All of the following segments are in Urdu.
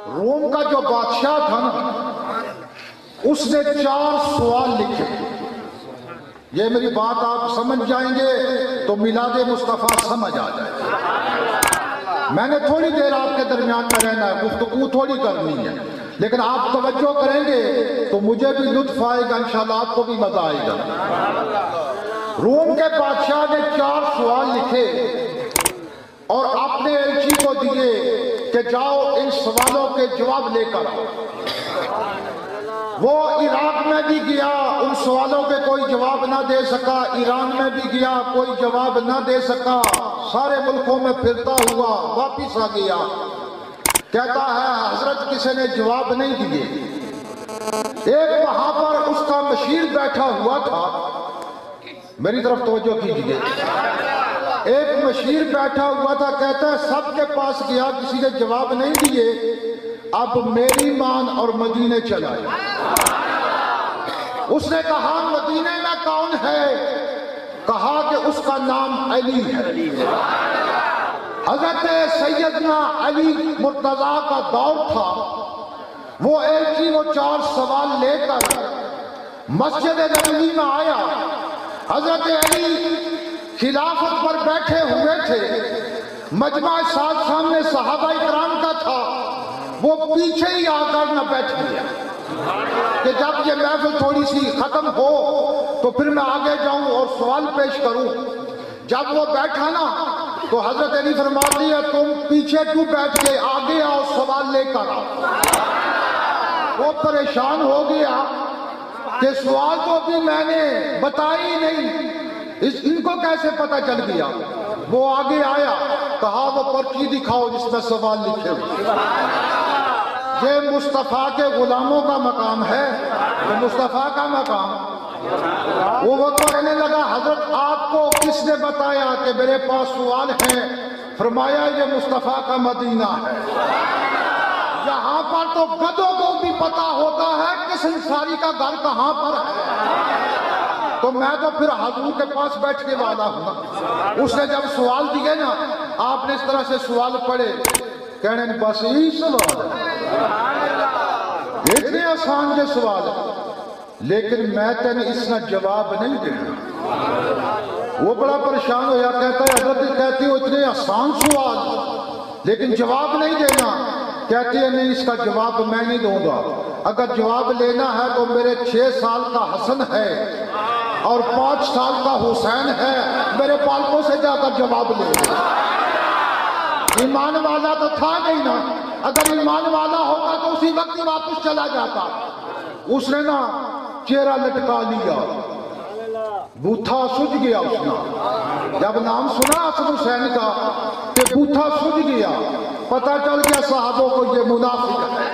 روم کا جو بادشاہ تھا نا، اس نے 4 سوال لکھے. یہ میری بات آپ سمجھ جائیں گے تو میلاد مصطفیٰ سمجھ آ جائے گا. میں نے تھوڑی دیر آپ کے درمیان میں رہنا ہے، گفتگو تھوڑی کرنی ہے، لیکن آپ توجہ کریں گے تو مجھے بھی لطف آئے گا، انشاءاللہ آپ کو بھی مزہ آئے گا. روم کے بادشاہ نے 4 سوال لکھے اور اپنے ایلچی کو دیے کہ جاؤ ان سوالوں کے جواب لے کر آؤ. وہ عراق میں بھی گیا، ان سوالوں کے کوئی جواب نہ دے سکا. ایران میں بھی گیا، کوئی جواب نہ دے سکا. سارے ملکوں میں پھرتا ہوا واپس آ گیا. کہتا ہے حضرت کسی نے جواب نہیں دیے. ایک وہاں پر اس کا مشیر بیٹھا ہوا تھا، میری طرف توجہ کیجیے. ایک مشیر بیٹھا ہوا تھا، کہتا ہے سب کے پاس گیا، کسی نے جواب نہیں دیے، اب میری مان اور مدینے چلا جائے. اس نے کہا مدینے میں کون ہے؟ کہا کہ اس کا نام علی ہے. حضرت سیدنا علی مرتضیٰ کا دور تھا. وہ ایلچی وہ 4 سوال لے کر مسجد نبوی میں آیا. حضرت علی خلافت پر بیٹھے ہوئے تھے. مجمع سامنے صحابہ کرام کا تھا. وہ پیچھے ہی آ کر نہ بیٹھ گیا کہ جب یہ محفل تھوڑی سی ختم ہو تو پھر میں آگے جاؤں اور سوال پیش کروں. جب وہ بیٹھا نا تو حضرت علی فرماتی ہے تم پیچھے کیوں بیٹھ گئے، آگے آؤ سوال لے کر آؤ. وہ پریشان ہو گیا کہ سوال تو ابھی میں نے بتائی نہیں، ان کو کیسے پتہ چل گیا. وہ آگے آیا، کہا وہ پرچی دکھاؤ جس میں سوال لکھے ہوئے. یہ مصطفیٰ کے غلاموں کا مقام ہے، یہ مصطفیٰ کا مقام. وہ کہنے لگا حضرت آپ کو کس نے بتایا کہ میرے پاس سوال ہیں؟ فرمایا یہ مصطفیٰ کا مدینہ ہے. یہاں پر تو گدوں کو بھی پتا ہوتا ہے کہ سنساری کا گھر کہاں پر ہے، تو میں تو پھر حضور کے پاس بیٹھنے والا ہوں. اس نے جب سوال دیے نا، آپ نے اس طرح سے سوال پڑھے، کہنے بس یہی سوال ہے، اتنے آسان کے سوال ہے، لیکن میں تینے اس نے جواب نہیں دینا. وہ بڑا پریشان ہوا، کہتا ہے حضرت کہتی ہو اتنے آسان سوال لیکن جواب نہیں دینا. کہتی ہے نہیں، اس کا جواب میں نہیں دوں گا. اگر جواب لینا ہے تو میرے 6 سال کا حسن ہے اور 5 سال کا حسین ہے، میرے پالکوں سے جا کر جواب لے. ایمان والا تو تھا نہیں نا، اگر ایمان والا ہوتا تو اسی وقت ہی واپس چلا جاتا. اس نے نا چہرہ لٹکا لیا، بوتھا سج گیا. اس نے جب نام سنا حسن حسین کا کہ بوتھا سج گیا، پتہ چل گیا صحابوں کو یہ منافق ہے.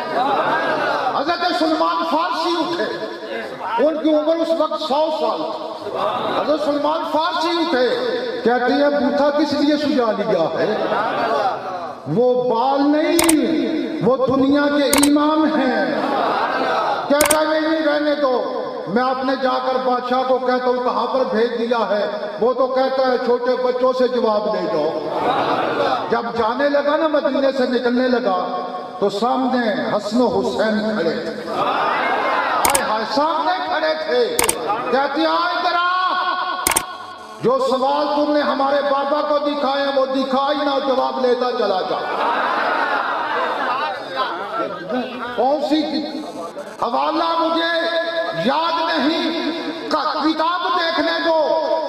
حضرت سلمان فارسی اٹھے، ان کی عمر اس وقت 100 سال. حضرت سلمان فارسی اٹھے، کہتے ہیں بوتھا کس لیے سجا لیا ہے؟ وہ بال نہیں، وہ دنیا کے امام ہیں. کہتا ہے نہیں رہنے دو، میں اپنے جا کر بادشاہ کو کہتا ہوں کہاں پر بھیج دیا ہے. وہ تو کہتا ہے چھوٹے بچوں سے جواب لے جاؤ. جب جانے لگا نا، مدینے سے نکلنے لگا تو سامنے حسن و حسین کھڑے تھے. سامنے کھڑے تھے. کہتی آئے ادھر آ، جو سوال تم نے ہمارے بابا کو دکھائے وہ دکھائی نہ، جواب لیتا چلا جا. کون سی حوالہ مجھے یاد نہیں، کتاب دیکھنے دو،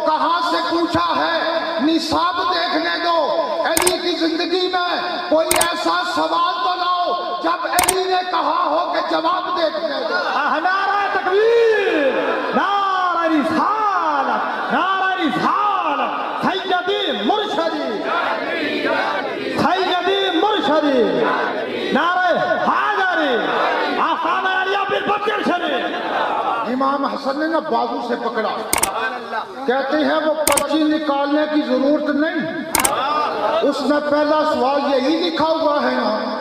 کہاں سے پوچھا ہے، نصاب دیکھنے دو. علی کی زندگی میں کوئی ایسا سوال تو لاؤ جب علی نے کہا ہو کہ جواب دیکھنے دو. نعرہ تکبیر، نعرہ رسالت، نعرہ رسالت، سیدی مرشدی، سیدی مرشدی، نعرہ حیدری، آقا علی بالبکر شریف. امام حسن نے نا بازو سے پکڑا. کہتے ہیں وہ پرچی نکالنے کی ضرورت نہیں، اس میں پہلا سوال یہی لکھا ہوا ہے نا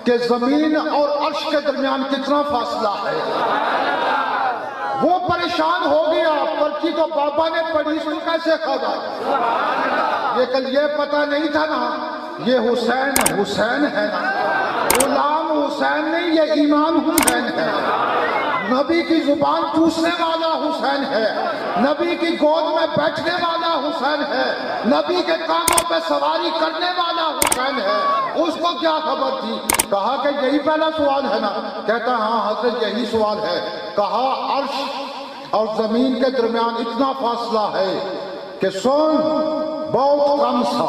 کہ زمین اور عرش کے درمیان کتنا فاصلہ ہے. وہ پریشان ہو گیا، پرچی تو بابا نے پڑھی، سن کیسے کھا. لیکن یہ پتہ نہیں تھا نا یہ حسین ہے نا، غلام حسین نہیں، یہ ایمان حسین ہے۔ نبی کی زبان چوسنے والا حسین ہے، نبی کی گود میں بیٹھنے والا حسین ہے، نبی کے کانوں پہ سواری کرنے والا حسین ہے۔ اس کو کیا خبر تھی؟ کہا کہ یہی پہلا سوال ہے نا؟ کہتا ہاں حضرت یہی سوال ہے۔ کہا عرش اور زمین کے درمیان اتنا فاصلہ ہے کہ سن بہت کم سا۔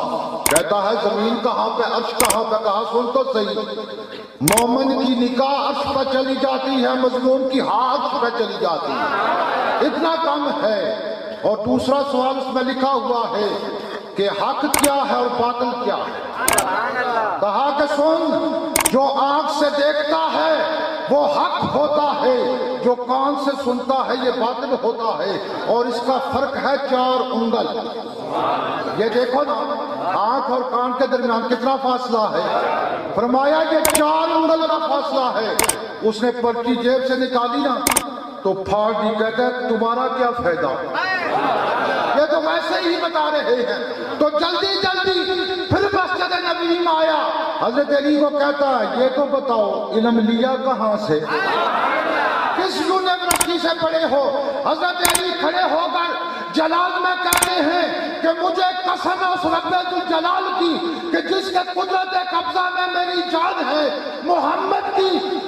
کہتا ہے زمین کہاں پہ، عرش کہاں پہ؟ کہا سن تو صحیح، مومن کی نکاح عرش پہ چلی جاتی ہے، مظلوم کی عرش پہ چلی جاتی ہے، اتنا کم ہے۔ اور دوسرا سوال اس میں لکھا ہوا ہے کہ حق کیا ہے اور باطل کیا ہے۔ کہا کہ سن، جو آنکھ سے دیکھتا ہے وہ حق ہوتا ہے، جو کان سے سنتا ہے یہ باطل ہوتا ہے، اور اس کا فرق ہے 4 انگل۔ یہ دیکھو نا، آنکھ اور کان کے درمیان کتنا فاصلہ ہے؟ فرمایا یہ 4 انگل کا فاصلہ ہے۔ اس نے پرچی جیب سے نکالی نا تو پھاڑ دی، کہتا ہے تمہارا کیا فائدہ، یہ تو ویسے ہی بتا رہے ہیں۔ تو جلدی جلدی پھر مسجد نبی میں آیا، حضرت علی کو کہتا ہے یہ تو بتاؤ علم لیا کہاں سے، کس یونیورسٹی سے پڑھے ہو؟ حضرت علی کھڑے ہو کر جلال میں کہتے ہیں کہ مجھے قسم ہے اس رب الجلال کی کہ جس کے قدرت قبضہ میں میری جان ہے، محمد کی